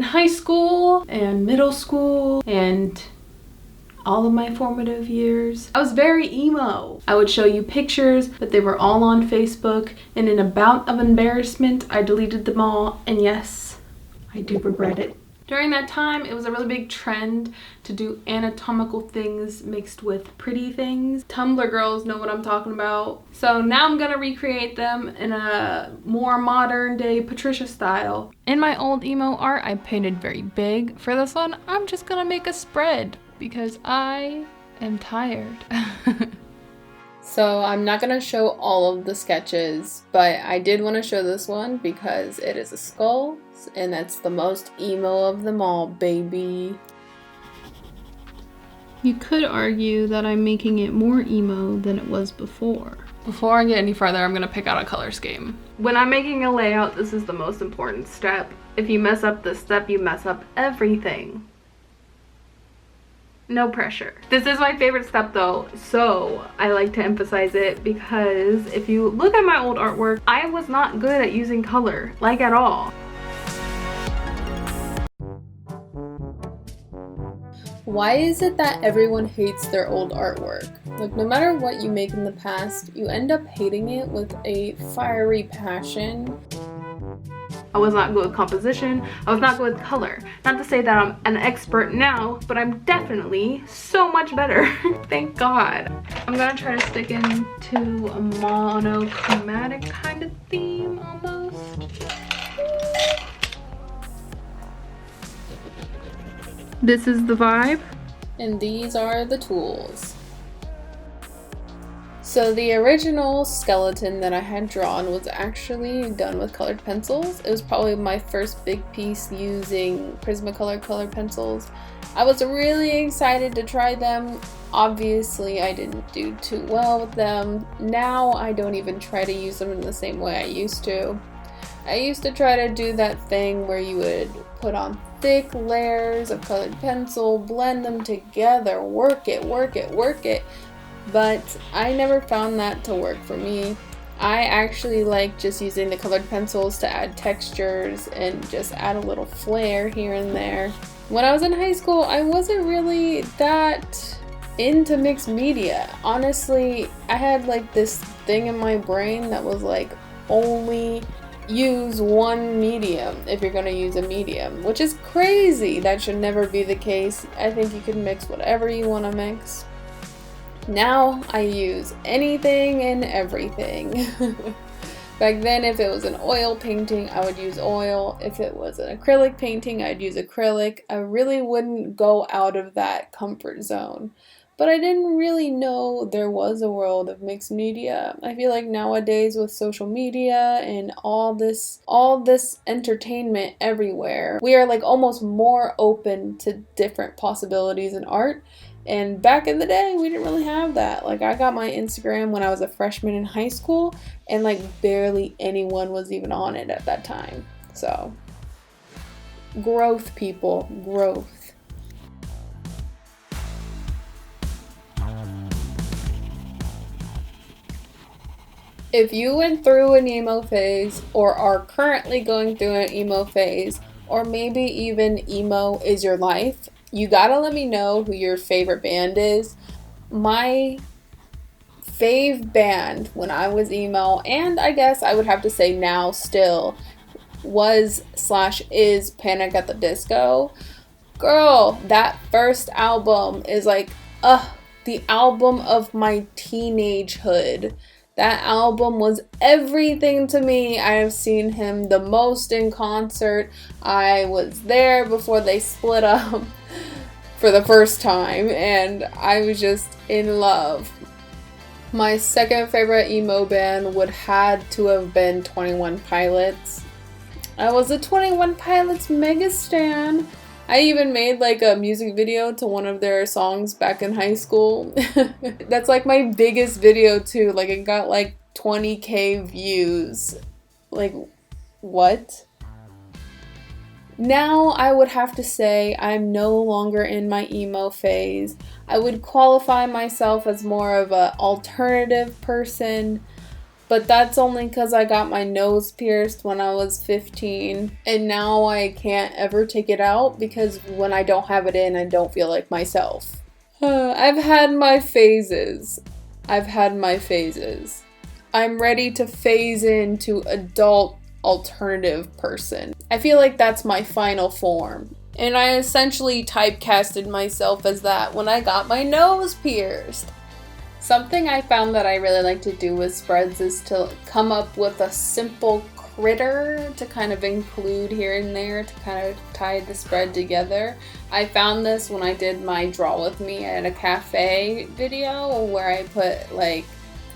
high school and middle school and all of my formative years, I was very emo. I would show you pictures, but they were all on Facebook, and in a bout of embarrassment, I deleted them all, and yes, I do regret it. During that time, it was a really big trend to do anatomical things mixed with pretty things. Tumblr girls know what I'm talking about. So now I'm gonna recreate them in a more modern day Patricia style. In my old emo art, I painted very big. For this one, I'm just gonna make a spread because I am tired. So I'm not gonna show all of the sketches, but I did want to show this one because it is a skull, and that's the most emo of them all, baby. You could argue that I'm making it more emo than it was before. Before I get any further, I'm gonna pick out a color scheme. When I'm making a layout, this is the most important step. If you mess up this step, you mess up everything. No pressure. This is my favorite step though, so I like to emphasize it because if you look at my old artwork, I was not good at using color, like at all. Why is it that everyone hates their old artwork? Like, no matter what you make in the past, you end up hating it with a fiery passion. I was not good with composition. I was not good with color. Not to say that I'm an expert now, but I'm definitely so much better. Thank God. I'm gonna try to stick into a monochromatic kind of theme almost. This is the vibe. And these are the tools. So the original skeleton that I had drawn was actually done with colored pencils. It was probably my first big piece using Prismacolor colored pencils. I was really excited to try them. Obviously, I didn't do too well with them. Now I don't even try to use them in the same way I used to. I used to try to do that thing where you would put on thick layers of colored pencil, blend them together, work it. But I never found that to work for me. I actually like just using the colored pencils to add textures and just add a little flair here and there. When I was in high school, I wasn't really that into mixed media. Honestly, I had like this thing in my brain that was like, only use one medium if you're gonna use a medium, which is crazy. That should never be the case. I think you can mix whatever you want to mix. Now I use anything and everything. Back then, if it was an oil painting, I would use oil. If it was an acrylic painting, I'd use acrylic. I really wouldn't go out of that comfort zone. But I didn't really know there was a world of mixed media. I feel like nowadays with social media and all this entertainment everywhere, we are like almost more open to different possibilities in art. And back in the day, we didn't really have that. Like, I got my Instagram when I was a freshman in high school, and like barely anyone was even on it at that time. So, growth, people, growth. If you went through an emo phase, or are currently going through an emo phase, or maybe even emo is your life, you gotta let me know who your favorite band is. My fave band when I was emo, and I guess I would have to say now still, was/is Panic at the Disco. Girl, that first album is like, the album of my teenagehood. That album was everything to me. I have seen him the most in concert. I was there before they split up for the first time, and I was just in love. My second favorite emo band would had to have been 21 Pilots. I was a 21 Pilots mega stan. I even made like a music video to one of their songs back in high school. That's like my biggest video too. Like, it got like 20,000 views. Like, what? Now I would have to say I'm no longer in my emo phase. I would qualify myself as more of an alternative person. But that's only because I got my nose pierced when I was 15. And now I can't ever take it out because when I don't have it in, I don't feel like myself. I've had my phases. I'm ready to phase into adult alternative person. I feel like that's my final form. And I essentially typecasted myself as that when I got my nose pierced. Something I found that I really like to do with spreads is to come up with a simple critter to kind of include here and there to kind of tie the spread together. I found this when I did my Draw With Me at a cafe video where I put like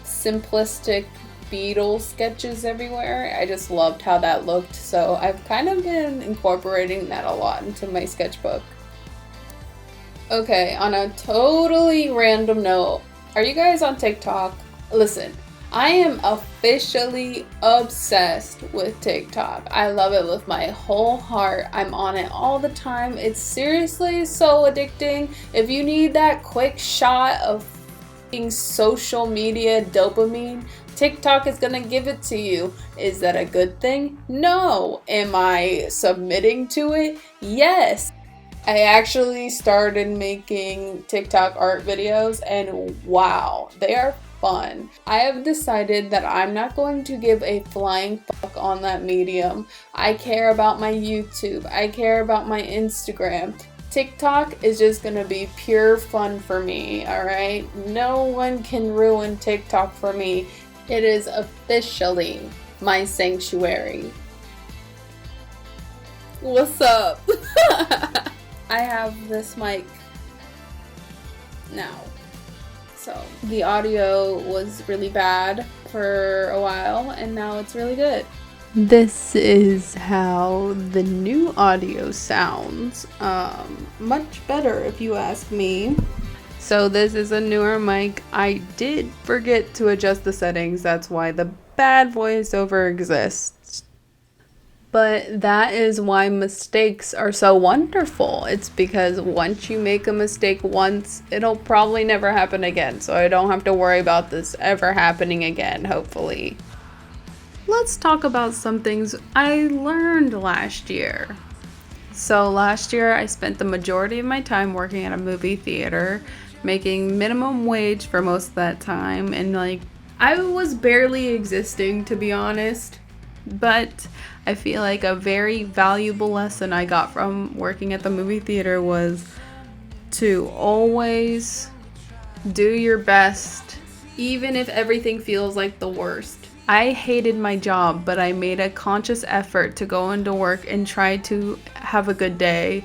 simplistic beetle sketches everywhere. I just loved how that looked, so I've kind of been incorporating that a lot into my sketchbook. Okay, on a totally random note, are you guys on TikTok? Listen, I am officially obsessed with TikTok. I love it with my whole heart. I'm on it all the time. It's seriously so addicting. If you need that quick shot of social media dopamine, TikTok is gonna give it to you. Is that a good thing? No. Am I submitting to it? Yes. I actually started making TikTok art videos and wow, they are fun. I have decided that I'm not going to give a flying fuck on that medium. I care about my YouTube. I care about my Instagram. TikTok is just gonna be pure fun for me, alright? No one can ruin TikTok for me. It is officially my sanctuary. What's up? I have this mic now. So the audio was really bad for a while and now it's really good. This is how the new audio sounds. Much better if you ask me. So this is a newer mic. I did forget to adjust the settings. That's why the bad voiceover exists. But that is why mistakes are so wonderful. It's because once you make a mistake once, it'll probably never happen again. So I don't have to worry about this ever happening again, hopefully. Let's talk about some things I learned last year. So last year I spent the majority of my time working at a movie theater, making minimum wage for most of that time, and like I was barely existing, to be honest. But I feel like a very valuable lesson I got from working at the movie theater was to always do your best, even if everything feels like the worst. I hated my job, but I made a conscious effort to go into work and try to have a good day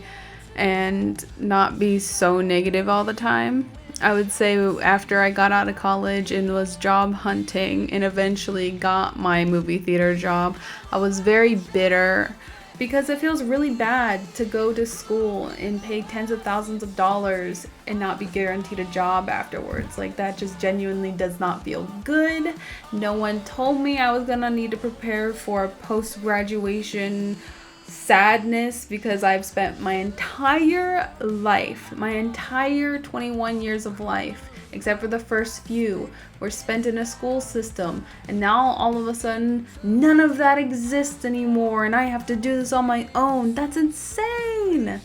and not be so negative all the time. I would say after I got out of college and was job hunting and eventually got my movie theater job, I was very bitter because it feels really bad to go to school and pay tens of thousands of dollars and not be guaranteed a job afterwards. Like, that just genuinely does not feel good. No one told me I was gonna need to prepare for a post-graduation sadness because I've spent my entire life, my entire 21 years of life, except for the first few, were spent in a school system, and now all of a sudden none of that exists anymore and I have to do this on my own. That's insane.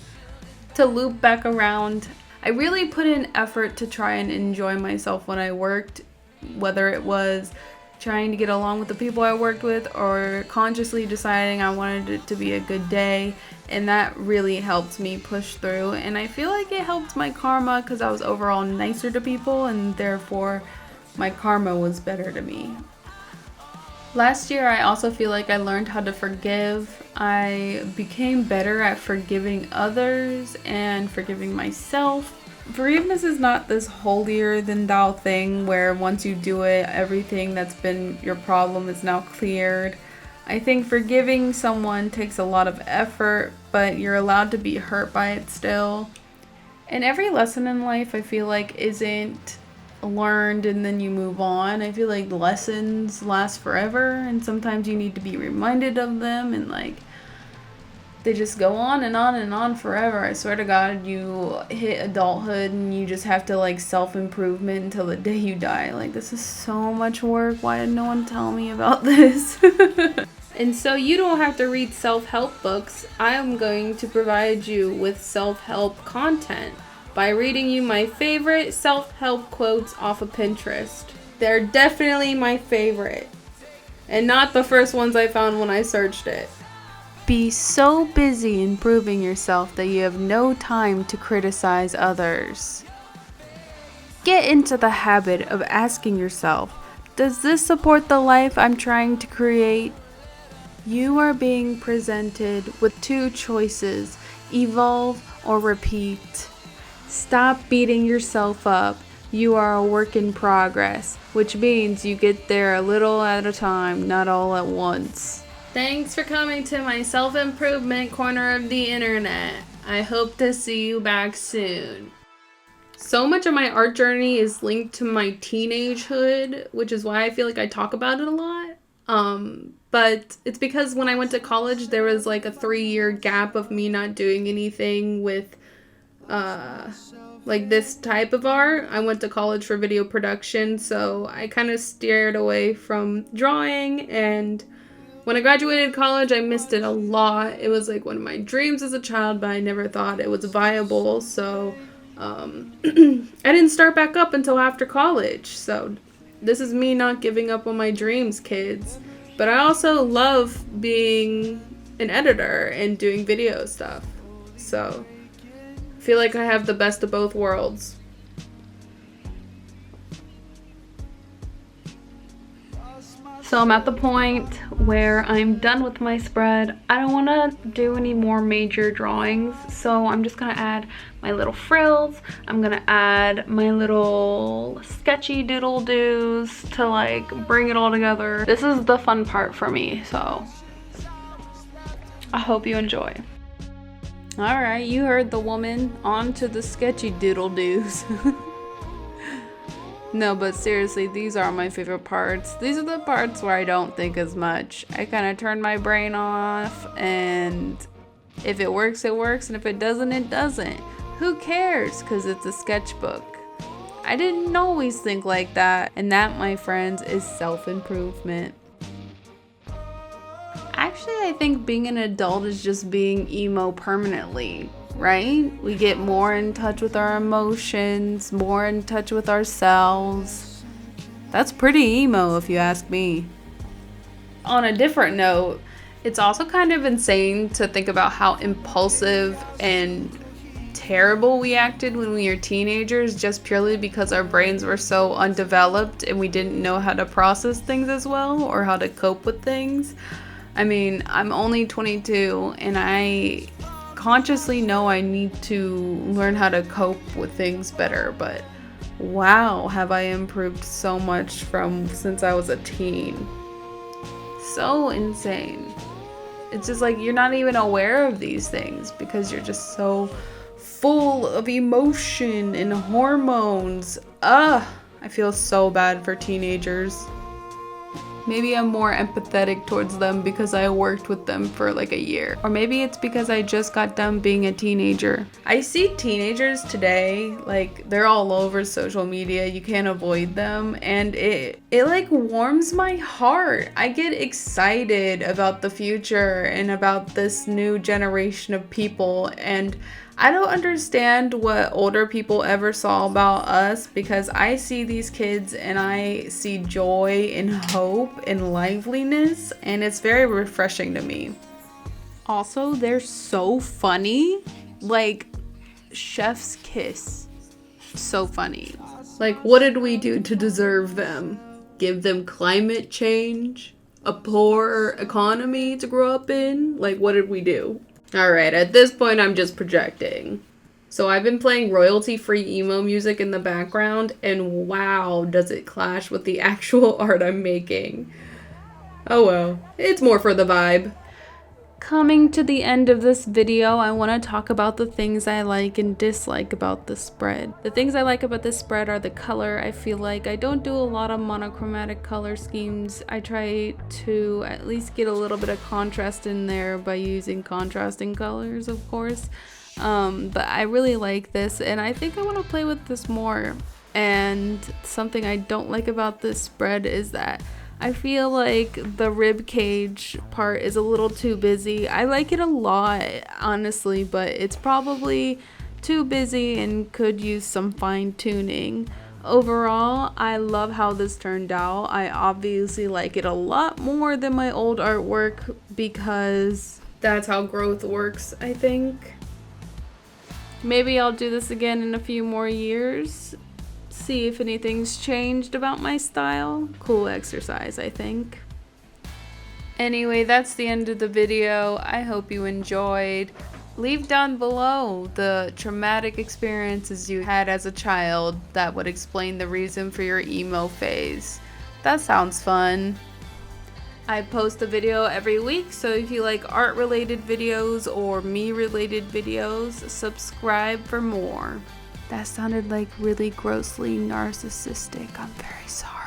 To loop back around, I really put in effort to try and enjoy myself when I worked, whether it was trying to get along with the people I worked with or consciously deciding I wanted it to be a good day, and that really helped me push through. And I feel like it helped my karma because I was overall nicer to people and therefore my karma was better to me. Last year I also feel like I learned how to forgive. I became better at forgiving others and forgiving myself. Forgiveness is not this holier than thou thing where once you do it, everything that's been your problem is now cleared. I think forgiving someone takes a lot of effort, but you're allowed to be hurt by it still. And every lesson in life, I feel like, isn't learned and then you move on. I feel like lessons last forever, and sometimes you need to be reminded of them, and like They just go on and on and on forever. I swear to God, you hit adulthood and you just have to like self-improvement until the day you die. Like, this is so much work. Why did no one tell me about this? And so you don't have to read self-help books. I am going to provide you with self-help content by reading you my favorite self-help quotes off of Pinterest. They're definitely my favorite, and not the first ones I found when I searched it. Be so busy improving yourself that you have no time to criticize others. Get into the habit of asking yourself, does this support the life I'm trying to create? You are being presented with two choices, evolve or repeat. Stop beating yourself up. You are a work in progress, which means you get there a little at a time, not all at once. Thanks for coming to my self-improvement corner of the internet. I hope to see you back soon. So much of my art journey is linked to my teenagehood, which is why I feel like I talk about it a lot. But it's because when I went to college, there was like a 3-year gap of me not doing anything with like this type of art. I went to college for video production, so I kind of steered away from drawing, and when I graduated college, I missed it a lot. It was like one of my dreams as a child, but I never thought it was viable, so I didn't start back up until after college. So this is me not giving up on my dreams, kids. But I also love being an editor and doing video stuff. So I feel like I have the best of both worlds. So I'm at the point where I'm done with my spread. I don't want to do any more major drawings, so I'm just going to add my little frills. I'm going to add my little sketchy doodle-doos to like bring it all together. This is the fun part for me, so I hope you enjoy. Alright, you heard the woman. On to the sketchy doodle-doos. No, but seriously, these are my favorite parts. These are the parts where I don't think as much. I kind of turn my brain off, and if it works, it works, and if it doesn't, it doesn't. Who cares? Because it's a sketchbook. I didn't always think like that, and that, my friends, is self-improvement. Actually, I think being an adult is just being emo permanently. Right? We get more in touch with our emotions, more in touch with ourselves. That's pretty emo if you ask me. On a different note, it's also kind of insane to think about how impulsive and terrible we acted when we were teenagers just purely because our brains were so undeveloped and we didn't know how to process things as well or how to cope with things. I mean, I'm only 22 and I consciously know I need to learn how to cope with things better, but wow, have I improved so much from since I was a teen. So insane. It's just like you're not even aware of these things because you're just so full of emotion and hormones. I feel so bad for teenagers. Maybe I'm more empathetic towards them because I worked with them for like a year. Or maybe it's because I just got done being a teenager. I see teenagers today, like they're all over social media. You can't avoid them. And it like warms my heart. I get excited about the future and about this new generation of people. And I don't understand what older people ever saw about us because I see these kids and I see joy and hope and liveliness, and it's very refreshing to me. Also, they're so funny. Like, chef's kiss. So funny. Like, what did we do to deserve them? Give them climate change? A poor economy to grow up in? Like, what did we do? Alright, at this point I'm just projecting. So I've been playing royalty-free emo music in the background, and wow, does it clash with the actual art I'm making. Oh well, it's more for the vibe. Coming to the end of this video, I want to talk about the things I like and dislike about the spread. The things I like about this spread are the color. I feel like I don't do a lot of monochromatic color schemes. I try to at least get a little bit of contrast in there by using contrasting colors, of course. But I really like this, and I think I want to play with this more. And something I don't like about this spread is that I feel like the rib cage part is a little too busy. I like it a lot, honestly, but it's probably too busy and could use some fine tuning. Overall, I love how this turned out. I obviously like it a lot more than my old artwork because that's how growth works, I think. Maybe I'll do this again in a few more years. See if anything's changed about my style. Cool exercise, I think. Anyway, that's the end of the video. I hope you enjoyed. Leave down below the traumatic experiences you had as a child that would explain the reason for your emo phase. That sounds fun. I post a video every week, so if you like art related videos or me related videos, subscribe for more. That sounded like really grossly narcissistic. I'm very sorry.